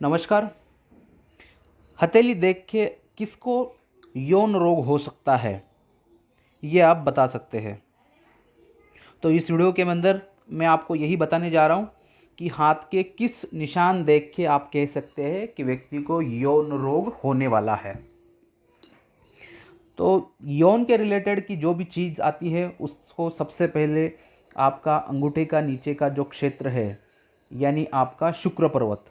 नमस्कार। हथेली देख के किसको यौन रोग हो सकता है, ये आप बता सकते हैं। तो इस वीडियो के अंदर मैं आपको यही बताने जा रहा हूँ कि हाथ के किस निशान देख के आप कह सकते हैं कि व्यक्ति को यौन रोग होने वाला है। तो यौन के रिलेटेड की जो भी चीज़ आती है उसको सबसे पहले आपका अंगूठे का नीचे का जो क्षेत्र है, यानी आपका शुक्र पर्वत,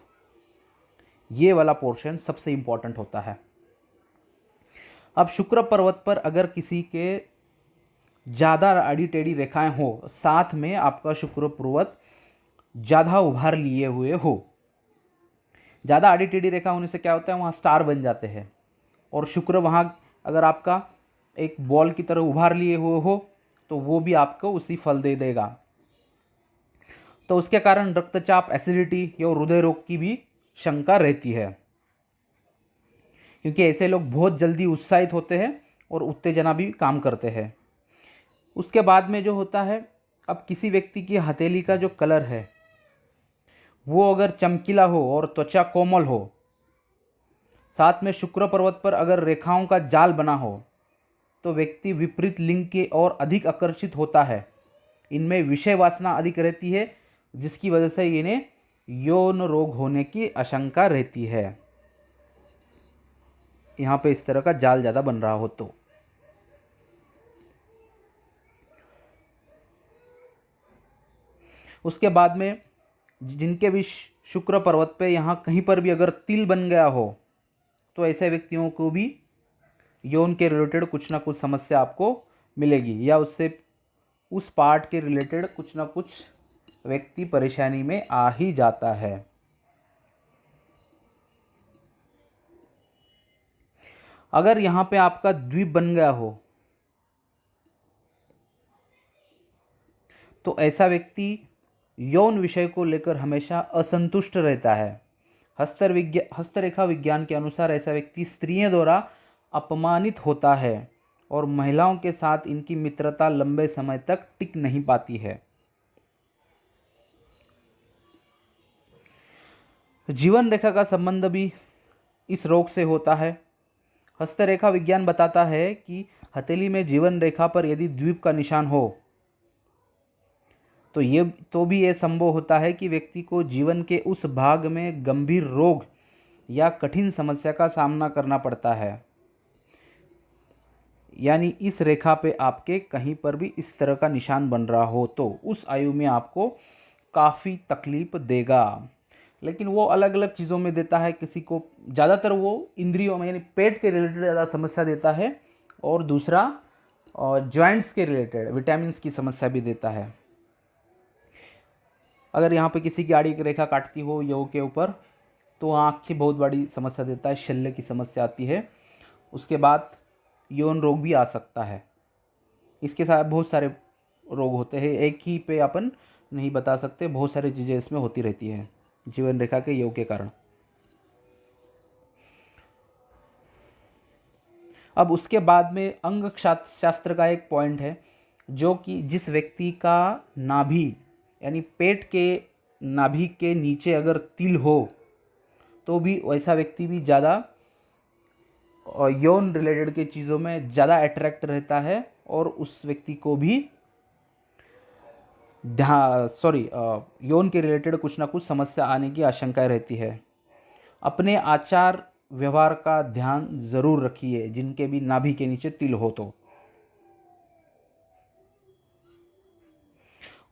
ये वाला पोर्शन सबसे इम्पॉर्टेंट होता है। अब शुक्र पर्वत पर अगर किसी के ज़्यादा आड़ी टेढ़ी रेखाएं हो, साथ में आपका शुक्र पर्वत ज़्यादा उभार लिए हुए हो, ज़्यादा आड़ी टेढ़ी रेखा होने से क्या होता है, वहाँ स्टार बन जाते हैं। और शुक्र वहाँ अगर आपका एक बॉल की तरह उभार लिए हुए हो तो वो भी आपको उसी फल दे देगा। तो उसके कारण रक्तचाप, एसिडिटी या हृदय रोग की भी शंका रहती है, क्योंकि ऐसे लोग बहुत जल्दी उत्साहित होते हैं और उत्तेजना भी काम करते हैं। उसके बाद में जो होता है, अब किसी व्यक्ति की हथेली का जो कलर है वो अगर चमकीला हो और त्वचा कोमल हो, साथ में शुक्र पर्वत पर अगर रेखाओं का जाल बना हो, तो व्यक्ति विपरीत लिंग की ओर अधिक आकर्षित होता है। इनमें विषय वासना अधिक रहती है, जिसकी वजह से इन्हें यौन रोग होने की आशंका रहती है। यहाँ पे इस तरह का जाल ज़्यादा बन रहा हो तो उसके बाद में जिनके भी शुक्र पर्वत पे यहाँ कहीं पर भी अगर तिल बन गया हो, तो ऐसे व्यक्तियों को भी यौन के रिलेटेड कुछ ना कुछ समस्या आपको मिलेगी, या उससे उस पार्ट के रिलेटेड कुछ ना कुछ व्यक्ति परेशानी में आ ही जाता है। अगर यहाँ पे आपका द्वीप बन गया हो तो ऐसा व्यक्ति यौन विषय को लेकर हमेशा असंतुष्ट रहता है। हस्तरेखा विज्ञान के अनुसार ऐसा व्यक्ति स्त्रियों द्वारा अपमानित होता है और महिलाओं के साथ इनकी मित्रता लंबे समय तक टिक नहीं पाती है। जीवन रेखा का संबंध भी इस रोग से होता है। हस्तरेखा विज्ञान बताता है कि हथेली में जीवन रेखा पर यदि द्वीप का निशान हो तो भी ये संभव होता है कि व्यक्ति को जीवन के उस भाग में गंभीर रोग या कठिन समस्या का सामना करना पड़ता है। यानी इस रेखा पे आपके कहीं पर भी इस तरह का निशान बन रहा हो तो उस आयु में आपको काफ़ी तकलीफ देगा। लेकिन वो अलग अलग चीज़ों में देता है। किसी को ज़्यादातर वो इंद्रियों में यानी पेट के रिलेटेड ज़्यादा समस्या देता है, और दूसरा जॉइंट्स के रिलेटेड विटामिन्स की समस्या भी देता है। अगर यहाँ पे किसी की आड़ी रेखा काटती हो यौ के ऊपर तो आँख की बहुत बड़ी समस्या देता है, शल्य की समस्या आती है। उसके बाद यौन रोग भी आ सकता है। इसके साथ बहुत सारे रोग होते हैं, एक ही पे अपन नहीं बता सकते, बहुत सारी चीज़ें इसमें होती रहती हैं जीवन रेखा के योग के कारण। अब उसके बाद में अंग शास्त्र का एक पॉइंट है, जो कि जिस व्यक्ति का नाभि यानी पेट के नाभि के नीचे अगर तिल हो तो भी वैसा व्यक्ति भी ज़्यादा यौन रिलेटेड के चीज़ों में ज़्यादा अट्रैक्ट रहता है, और उस व्यक्ति को भी यौन के रिलेटेड कुछ ना कुछ समस्या आने की आशंका रहती है। अपने आचार व्यवहार का ध्यान ज़रूर रखिए जिनके भी नाभि के नीचे तिल हो तो।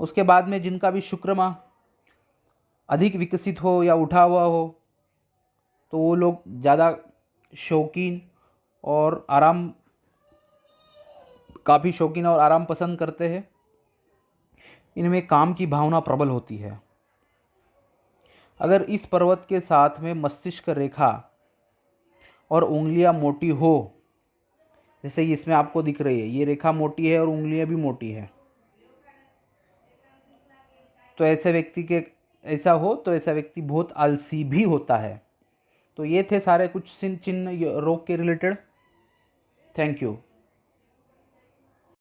उसके बाद में जिनका भी शुक्रमा अधिक विकसित हो या उठा हुआ हो, तो वो लोग ज़्यादा शौकीन और आराम पसंद करते हैं। इनमें काम की भावना प्रबल होती है। अगर इस पर्वत के साथ में मस्तिष्क रेखा और उंगलियां मोटी हो, जैसे इसमें आपको दिख रही है, ये रेखा मोटी है और उंगलियां भी मोटी है, तो ऐसे व्यक्ति बहुत आलसी भी होता है। तो ये थे सारे कुछ चिन्ह रोग के रिलेटेड। Thank you.